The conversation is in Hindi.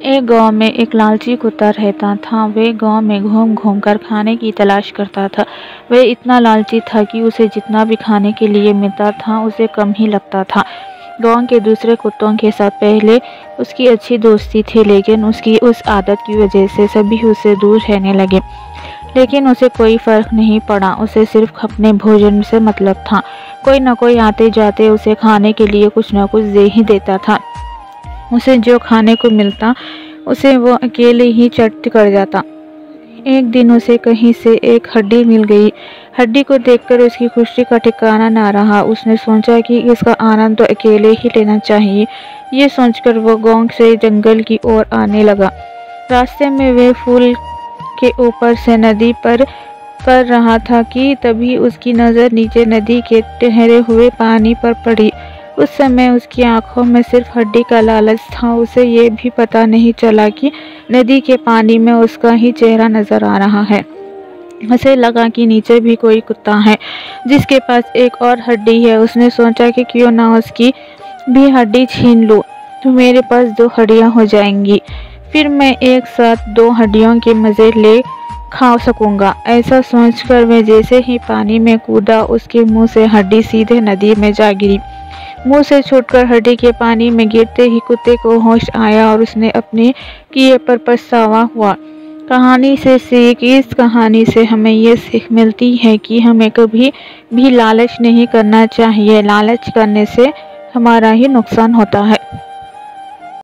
एक गांव में एक लालची कुत्ता रहता था। वह गांव में घूम घूम कर खाने की तलाश करता था। वह इतना लालची था कि उसे जितना भी खाने के लिए मिलता था उसे कम ही लगता था। गांव के दूसरे कुत्तों के साथ पहले उसकी अच्छी दोस्ती थी, लेकिन उसकी उस आदत की वजह से सभी उससे दूर रहने लगे। लेकिन उसे कोई फर्क नहीं पड़ा, उसे सिर्फ अपने भोजन से मतलब था। कोई न कोई आते जाते उसे खाने के लिए कुछ न कुछ दे ही देता था। उसे जो खाने को मिलता उसे वो अकेले ही चट कर जाता। एक दिन उसे कहीं से एक हड्डी मिल गई। हड्डी को देखकर उसकी खुशी का ठिकाना ना रहा। उसने सोचा कि इसका आनंद तो अकेले ही लेना चाहिए। ये सोचकर वो गांव से जंगल की ओर आने लगा। रास्ते में वह फूल के ऊपर से नदी पर कर रहा था कि तभी उसकी नज़र नीचे नदी के ठहरे हुए पानी पर पड़ी। उस समय उसकी आंखों में सिर्फ हड्डी का लालच था। उसे ये भी पता नहीं चला कि नदी के पानी में उसका ही चेहरा नजर आ रहा है। उसे लगा कि नीचे भी कोई कुत्ता है जिसके पास एक और हड्डी है। उसने सोचा कि क्यों ना उसकी भी हड्डी छीन लूं, तो मेरे पास 2 हड्डियां हो जाएंगी। फिर मैं एक साथ 2 हड्डियों के मज़े ले खा सकूंगा। ऐसा सोचकर वह जैसे ही पानी में कूदा, उसके मुंह से हड्डी सीधे नदी में जा गिरी। मुंह से छूटकर हड्डी के पानी में गिरते ही कुत्ते को होश आया और उसने अपने किए पर पछतावा हुआ। कहानी से सीख, इस कहानी से हमें ये सीख मिलती है कि हमें कभी भी लालच नहीं करना चाहिए। लालच करने से हमारा ही नुकसान होता है।